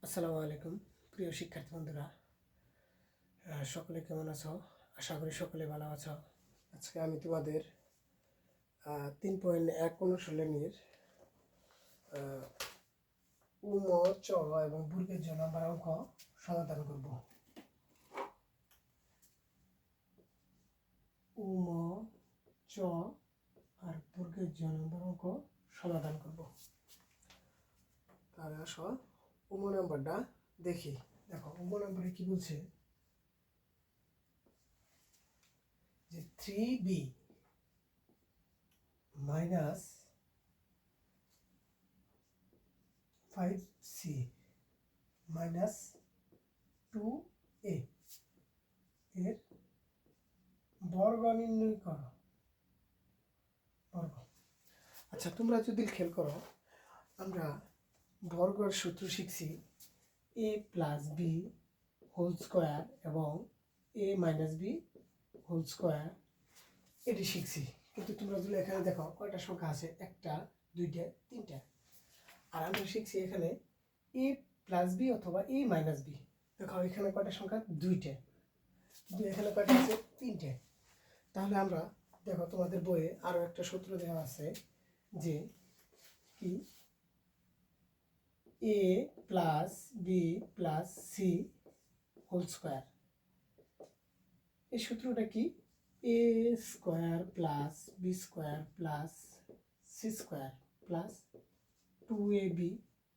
আসসালামু আলাইকুম প্রিয় শিক্ষার্থী বন্ধুরা, সকলে কেমন আছো? আশা করি সকলে ভালো আছো। আজকে আমি তোমাদের 3.1 অনুশীলনীর উম, চ এবং বর্গের জ নাম্বার অঙ্ক সমাধান করব। উম, চ আর বর্গের জ নাম্বার অঙ্ক সমাধান করব। তাহলে আসো উম নাম্বারটা দেখি। দেখো উম নাম্বারে কি বলছে যে 3b minus 5c minus 2a এর বর্গ নির্ণয় করো। বর্গ। আচ্ছা, তোমরা যদি খেয়াল করো, আমরা বর্গের সূত্র শিখছি a plus B whole square এবং a minus B whole square, এটি শিখছি। কিন্তু তোমরা যদি এখানে দেখো কয়টা সংখ্যা আছে, একটা, দুইটা, তিনটা। আর আমরা শিখছি এখানে a প্লাস বি অথবা a মাইনাস বি। দেখো এখানে কয়টা সংখ্যা, দুইটা, কিন্তু এখানে কয়টা আছে, তিনটে। তাহলে আমরা দেখো তোমাদের বইয়ে আরো একটা সূত্র দেওয়া আছে যে কি a plus B plus C whole square. এই সূত্রটা কি, a square plus B square plus C square plus 2ab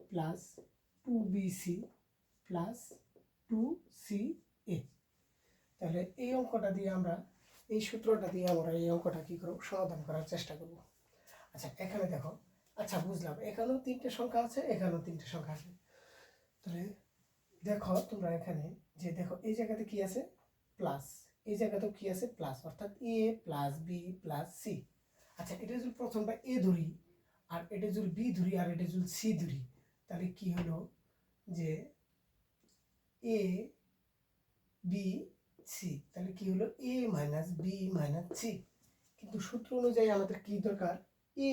plus 2bc plus 2ca। তাহলে এই অঙ্কটা দিয়ে আমরা, এই সূত্রটা দিয়ে আমরা এই অঙ্কটা কি করব, সমাধান করার চেষ্টা করব। আচ্ছা এখানে দেখো, আচ্ছা বুঝলাম, এখানেও তিনটে সংখ্যা আছে, এখানেও তিনটে সংখ্যা আছে। তাহলে দেখো তোমরা এখানে যে দেখো এই জায়গাতে কি আছে, প্লাস, এই জায়গাতেও কি আছে, প্লাস, অর্থাৎ এ প্লাস বি প্লাস সি। আচ্ছা এটা যদি প্রথমটা এ ধরি, আর এটা যদি বি ধরি, আর এটা যদি সি ধরি, তাহলে কি হলো যে এ বি সি, তাহলে কি হলো A minus B minus C. কিন্তু সূত্র অনুযায়ী আমাদের কি দরকার, A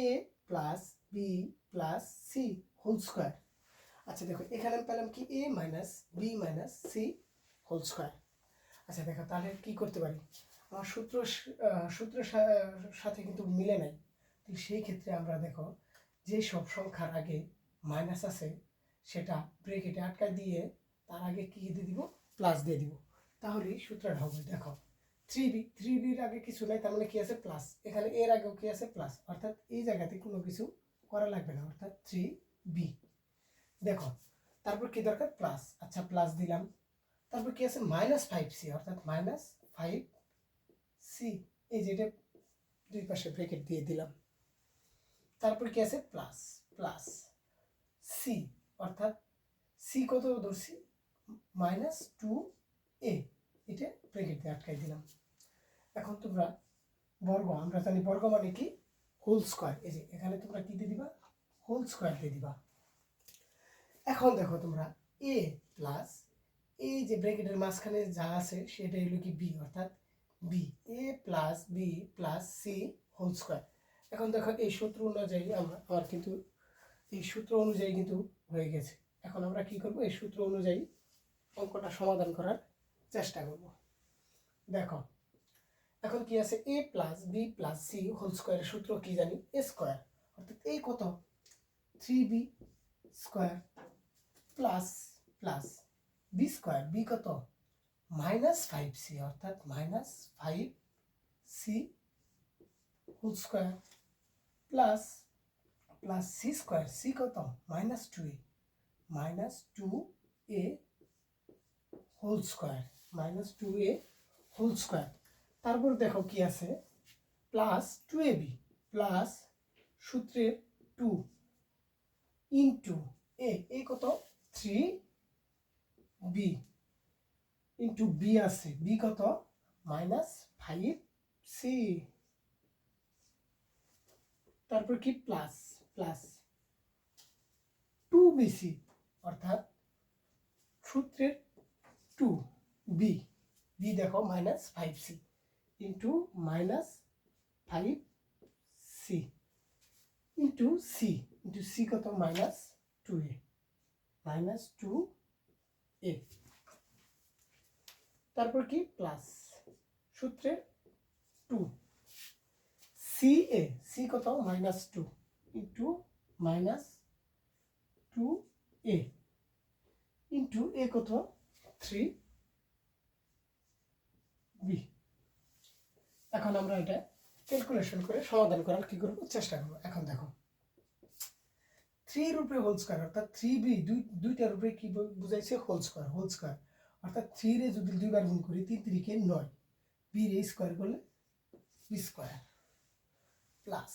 plus B plus C whole square. আচ্ছা দেখো এখানে আমি পেলাম কি, A minus B minus C whole square. আচ্ছা দেখো তাহলে কি করতে পারি, আমার সূত্রের সাথে কিন্তু মিলে নাই। তো সেই ক্ষেত্রে আমরা দেখো যে সব সংখ্যার আগে মাইনাস আছে সেটা ব্রেকেটে আটকা দিয়ে তার আগে কি দিয়ে দিব, প্লাস দিয়ে দিব। তাহলেই সূত্রটা হবে। দেখো 3b আগে কিছু নাই, তার মানে কি আছে, প্লাস। এখানে এর আগেও কি আছে, প্লাস, অর্থাৎ এই জায়গাতে কোনো কিছু করা লাগবে না, অর্থাৎ 3b। দেখো তারপর কি দরকার, প্লাস। আচ্ছা প্লাস দিলাম, তারপর কি আছে, -5c, অর্থাৎ -5c। এই যে এটা দুই পাশে ব্র্যাকেট দিয়ে দিলাম। তারপর কি আছে, প্লাস প্লাস সি, অর্থাৎ সি কত ধরছি, -2a, এটা ব্র্যাকেট দিয়ে আটকাই দিলাম। এখন তোমরা বর্গ, আমরা জানি বর্গ মানে কি, হোল স্কোয়ার। এই যে এখানে তোমরা কি দিয়ে দিবা, হোল স্কোয়ার দিয়ে দিবা। এখন দেখো তোমরা এ প্লাস, এই যে ব্র্যাকেটের মাঝখানে যা আছে সেটা হলো কি বি, অর্থাৎ B, A plus B plus C whole square. এখন দেখো এই সূত্র অনুযায়ী আমার কিন্তু এই সূত্র অনুযায়ী কিন্তু হয়ে গেছে। এখন আমরা কি করব, এই সূত্র অনুযায়ী অঙ্কটা সমাধান করার চেষ্টা করব। দেখো এখন কি আছে, A plus B plus C whole স্কোয়ারের সূত্র কি জানি, এ স্কোয়ার, অর্থাৎ এই কত, 3b square plus plus B square, B কত, -5c, অর্থাৎ -5c whole square plus plus C square, C কত, -2a whole square, -2a whole square. তারপর দেখো কি আছে, প্লাস 2ab প্লাস সূত্রের 2 ইন্টু এ কত, 3b ইন্টু বি আছে, বি কত, -5c। তারপর কি, প্লাস প্লাস 2bc, অর্থাৎ সূত্রের 2b, বি দেখো -5c into -5c into C কত, -2a, -2 এ, তারপর কি প্লাস সূত্রের 2 সি এ, সি কত -2 ইন্টু -2 এ ইন্টু এ কত 3 বি। এখন আমরা এটা ক্যালকুলেশন করে সমাধান করার কি করব চেষ্টা করব। এখন দেখো 3 এর উপরে হোল স্কয়ার অর্থাৎ 3b, দুইটার উপরে কি বুঝাইছে হোল স্কয়ার অর্থাৎ 3 রে যদি দুইবার গুণ করি 3 3 কে 9, b রে স্কয়ার করলে b স্কয়ার প্লাস,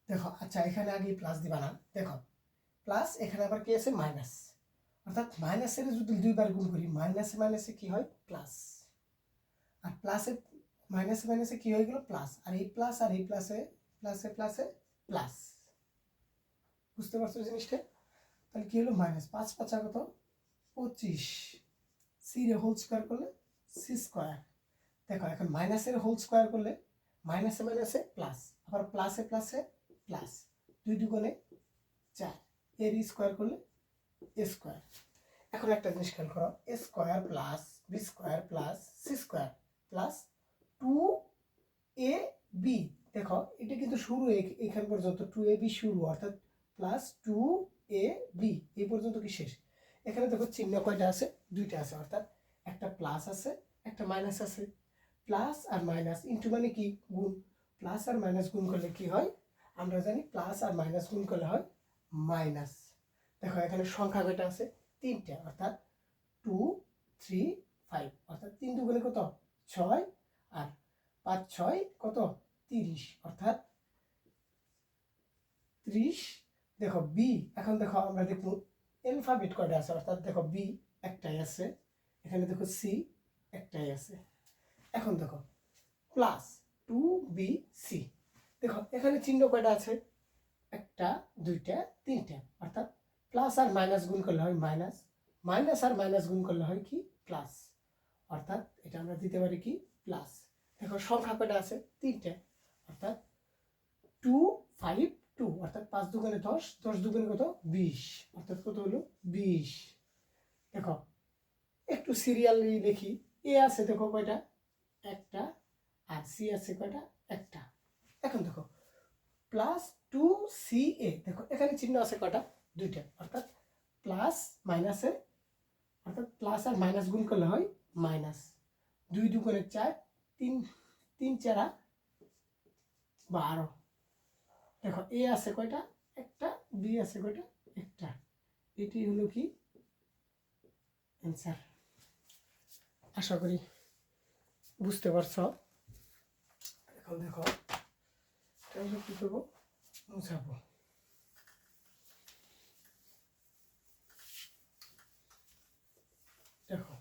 দেখো আচ্ছা এখানে আগে প্লাস দিবা না, দেখো প্লাস এখানে আবার কি আছে মাইনাস, অর্থাৎ মাইনাসের যদি দুইবার গুণ করি মাইনাসে মাইনাসে কি হয় প্লাস, আর প্লাসে মাইনাসে মাইনাসে কি হয়ে গেল প্লাস, আর এই প্লাস আর এই প্লাসে প্লাসে প্লাসে প্লাস, বুঝতে পারছো জিনিসটা? তাহলে কি হলো মাইনাস 5 5 কত 25, সি রে হোল স্কয়ার করলে সি স্কয়ার। দেখো এখন মাইনাসের হোল স্কয়ার করলে মাইনাসে মাইনাসে প্লাস, আবার প্লাসে প্লাসে প্লাস, 2 2 4, এর স্কয়ার করলে এ স্কয়ার। এখন একটা জিনিস খেয়াল করো, A square plus B square plus C square plus 2 A B, দেখো এটা কিন্তু শুরু এখান পর্যন্ত 2 এ বি শুরু, অর্থাৎ প্লাস 2 এ বি এই পর্যন্ত কি শেষ। এখানে দেখো চিহ্ন কয়টা আছে, দুইটা আছে, অর্থাৎ একটা প্লাস আছে একটা মাইনাস আছে। প্লাস আর মাইনাস ইন্টু মানে কি গুণ, প্লাস আর মাইনাস গুণ করলে কি হয় আমরা জানি, প্লাস আর মাইনাস গুণ করলে হয় মাইনাস। দেখো এখানে সংখ্যা কয়টা আছে, 3টা, অর্থাৎ 2 3 5, অর্থাৎ 3 দুগুণে কত 6, আর 5 6 কত 30, অর্থাৎ 30। দেখো বি, এখন দেখো আমরা দেখব অ্যালফাবেট কয়টা আছে, অর্থাৎ দেখো বি একটাই আছে, এখানে দেখো সি একটাই আছে। এখন দেখো প্লাস 2bc, দেখো এখানে চিহ্ন কয়টা আছে, একটা দুইটা তিনটা, অর্থাৎ প্লাস আর মাইনাস গুণ করলে হয় মাইনাস, মাইনাস আর মাইনাস গুণ করলে হয় কি প্লাস, অর্থাৎ এটা আমরা দিতে পারি কি প্লাস। দেখো সংখ্যা কয়টা আছে 3টা, অর্থাৎ 2 5 2, অর্থাৎ 5 দুগুণে 10, 10 দুগুণে কত 20, অর্থাৎ কত হলো 20। দেখো একটু সিরিয়ালি দেখি, এ আছে দেখো কয়টা একটা, আর সি আছে কয়টা একটা। এখন দেখো প্লাস 2ca, দেখো এখানে চিহ্ন আছে কয়টা দুইটা, অর্থাৎ প্লাস মাইনাসে, অর্থাৎ প্লাস আর মাইনাস গুণ করলে হয় মাইনাস, 2 দুগুণে 4, 3 3 4 12। দেখো এ আছে কয়টা একটা, বি আছে কয়টা একটা, এটি হলো কি অ্যান্সার। আশা করি বুঝতে পারছ। এখন দেখো তাহলে কি করবো মুছাবো। দেখো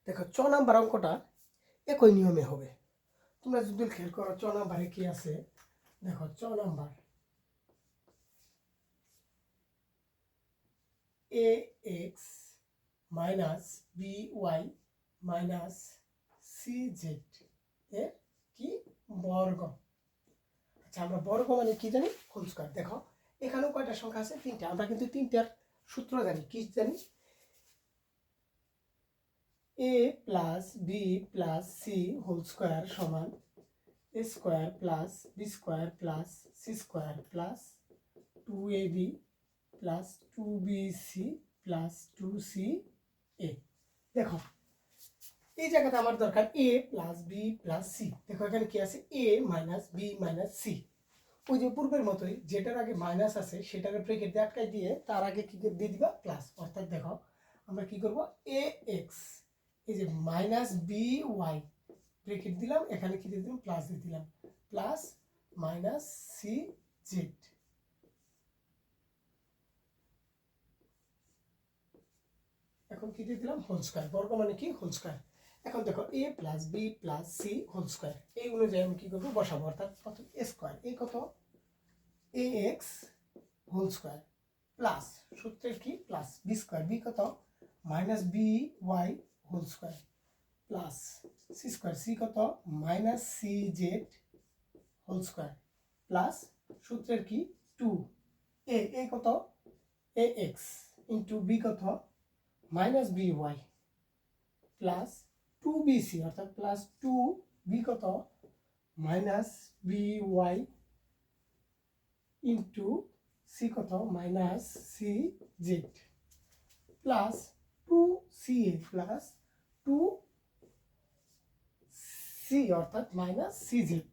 দেখো 6 নাম্বার অঙ্কটা একই নিয়মে হবে, তোমরা যদি খেয়াল করো 6 নাম্বারে কি আছে, দেখো 6 number A X minus B Y minus C Z এর কি বর্গ। আচ্ছা আমরা বর্গ মানে কি জানি হোল স্কয়ার। দেখো এখানেও কয়টা সংখ্যা আছে 3টা, আমরা কিন্তু 3টার সূত্র জানি, কি জানি a plus B plus C whole square সমান A square plus B square plus C square plus 2ab plus 2bc plus 2ca। দেখো এই জায়গাতে আমার দরকার a plus B plus C. দেখো এখানে কি আছে a minus B minus C, ওই যে পূর্বের মতোই যেটার আগে মাইনাস আছে সেটাকে ব্রেকেট দিয়ে আটকাই দিয়ে তার আগে কি দিয়ে দিবা প্লাস, অর্থাৎ দেখো আমরা কি করব এ এক্স, এই যে মাইনাস বি ওয়াই ব্রেকেট দিলাম, এখানে কি দিয়ে দিলাম প্লাস দিয়ে দিলাম, প্লাস মাইনাস সি জেড। এখন কি দিয়ে দিলাম হোল স্কয়ার, বর্গ মানে কি হোল স্কয়ার। এখন দেখো a plus B plus C whole square, এই অনুযায়ী আমি কি করবো বসাবো, অর্থাৎ প্রথম এ স্কয়ার, এ কত A X whole square plus সূত্রের কি প্লাস বি স্কয়ার, বি কত minus B Y whole square plus C square, C কত minus C Z whole square plus সূত্রের কি 2 এ কত এ এক্স ইন্টু বি কত minus B Y plus 2bc অর্থাৎ plus 2b কত minus B Y into C কত minus C Z plus 2ca plus 2c অর্থাৎ minus C Z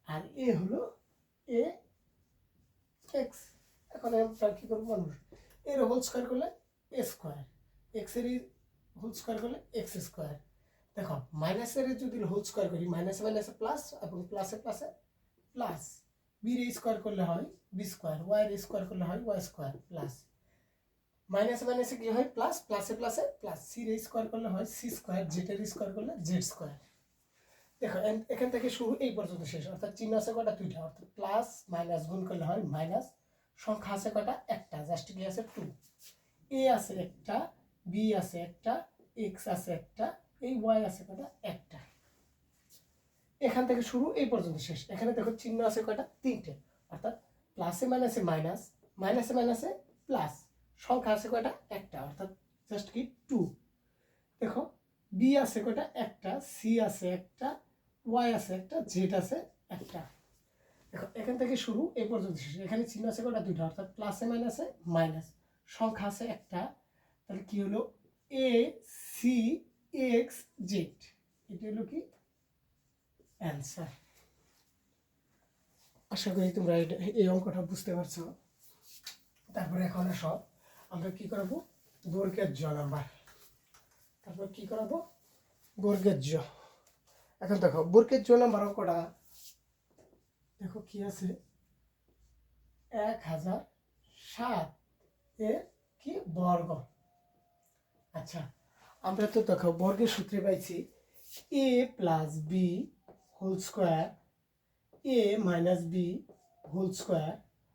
আর এ হলো এ এক্স। এখন আমরা কি করবো মানুষ এর হোল স্কোয়ার করলে এ স্কোয়ার, এক্স এর হোল স্কোয়ার করলে এক্স স্কোয়ার। দেখো মাইনাসের যদি হোল স্কোয়ার করি মাইনাসে মাইনাসে প্লাস এবং প্লাসে প্লাসে প্লাস, বির স্কোয়ার করলে হয় বি স্কোয়ার, ওয়াই এর স্কোয়ার করলে হয় ওয়াই স্কোয়ার প্লাস মাইনাসে মাইনাসে কি হয় প্লাস, প্লাসে প্লাসে প্লাস, সির স্কোয়ার করলে হয় সি স্কোয়ার, জেড এর স্কোয়ার করলে জেড স্কোয়ার। দেখো এখান থেকে শুরু এই পর্যন্ত শেষ, অর্থাৎ চিহ্ন আছে কটা দুইটা, অর্থাৎ প্লাস মাইনাস গুণ করলে হয় মাইনাস, সংখ্যা আছে কটা একটা, জাস্ট কি আছে 2, এ আছে একটা, বি আছে একটা, এক্স আছে একটা, এই ওয়াই আছে কটা একটা। এখান থেকে শুরু এই পর্যন্ত শেষ। এখানে দেখো চিহ্ন আছে কয়টা তিনটে, অর্থাৎ প্লাসে মাইনাসে মাইনাস, মাইনাসে মাইনাসে প্লাস, সংখ্যা আছে কয়টা একটা, অর্থাৎ জাস্ট কি 2। দেখো বি আছে কয়টা একটা, সি আছে একটা, ওয়াই আছে একটা, জেড আছে একটা। দেখো এখান থেকে শুরু এই পর্যন্ত শেষ। এখানে চিহ্ন আছে কয়টা দুইটা, অর্থাৎ প্লাসে মাইনাসে মাইনাস, সংখ্যা আছে একটা, তাহলে কি হলো এ সি এক্স জেড, এটা হলো কি অ্যান্সার। আশা করি তোমরা এই অঙ্কটা বুঝতে পারছো। তারপরে এখন আসো আমরা কি করাবো বর্গের জ নাম্বার, তারপর কি করাবো বর্গের জ। এখন দেখো বর্গের জ নাম্বার অঙ্কটা দেখো কি আছে 1007 এর কি বর্গ। আচ্ছা আমরা তো দেখো বর্গের সূত্রে পাইছি A plus B whole square, A minus B whole square,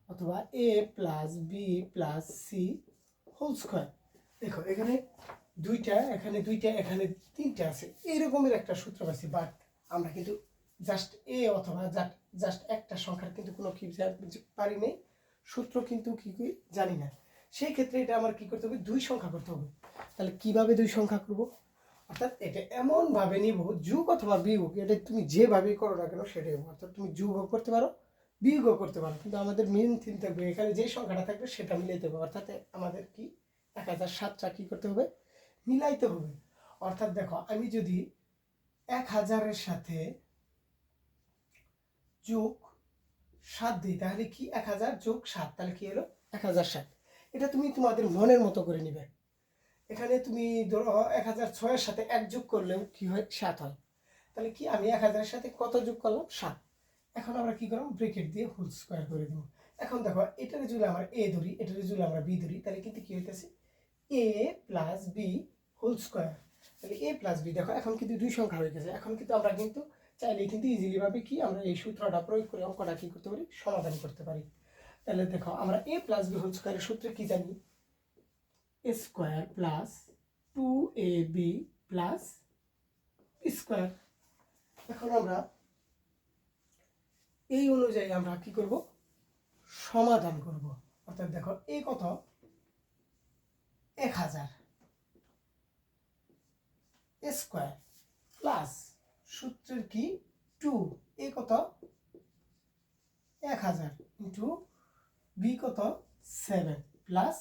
অথবা A plus B plus C whole square. দেখো এখানে দুইটা, এখানে দুইটা, এখানে তিনটা আছে, এরকমের একটা সূত্র পাইছি, বাট আমরা কিন্তু জাস্ট এ অথবা জাস্ট একটা সংখ্যার কিন্তু কোনো কি পারি নেই, সূত্র কিন্তু কি জানি না। সেই ক্ষেত্রে এটা আমার কি করতে হবে দুই সংখ্যা করতে হবে। তাহলে কিভাবে দুই সংখ্যা করব, অর্থাৎ এটা এমনভাবে নিব যোগ অথবা বিয়োগ, এটা তুমি যেভাবেই করো না কেন সেটাই, অর্থাৎ তুমি যোগও করতে পারো বিয়োগও করতে পারো, কিন্তু আমাদের মেন থিম থাকবে এখানে যে সংখ্যাটা থাকবে সেটা মিলাইতে হবে। অর্থাৎ আমাদের কি 1007টা কি করতে হবে মিলাইতে হবে। অর্থাৎ দেখো আমি যদি 1000-এর সাথে যোগ 7 দিই তাহলে কি 1000 যোগ 7, তাহলে কি হলো 1007। এটা তুমি তোমাদের মনের মতো করে নিবে। এখানে তুমি ধরো 1006-এর সাথে 1 যোগ করলেও কি হয় 7 হয়, তাহলে কি আমি 1000-এর সাথে কত যোগ করলাম 7। এখন আমরা কি করলাম ব্র্যাকেট দিয়ে হোল স্কোয়ার করে দেব। এখন দেখো এটার যদি আমরা এ ধরি, এটার যদি আমরা বি ধরি, তাহলে কিন্তু কি হইতেছে এ প্লাস বি হোল স্কোয়ার। তাহলে এ প্লাস বি দেখো এখন কিন্তু দুই সংখ্যা হয়ে গেছে। এখন কিন্তু আমরা কিন্তু চাইলে কিন্তু ইজিলি ভাবে কি আমরা এই সূত্রটা প্রয়োগ করে অঙ্কটা কি করতে পারি সমাধান করতে পারি। তাহলে দেখো আমরা এ প্লাস বি হোল স্কোয়ারের সূত্রে কি জানি A square plus 2ab plus B square. এখন আমরা এই অনুযায়ী আমরা কি করব সমাধান করব। অর্থাৎ দেখো এ কত 1000 স্কোয়ার প্লাস সূত্রের কি 2, এ কত 1000 ইন্টু বি কত 7 প্লাস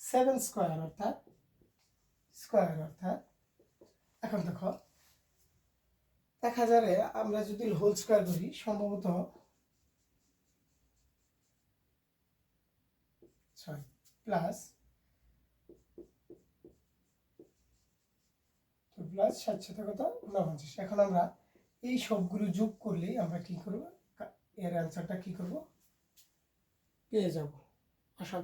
7 স্কোয়ার অর্থাৎ এখন দেখো 1000-এ আমরা যদি হোল স্কোয়ার করি সম্ভবত প্লাস 7 সাথে কত 49। এখন আমরা এই সবগুলো যোগ করলেই আমরা কি করব এর অ্যান্সারটা কি করব পেয়ে যাব। আশা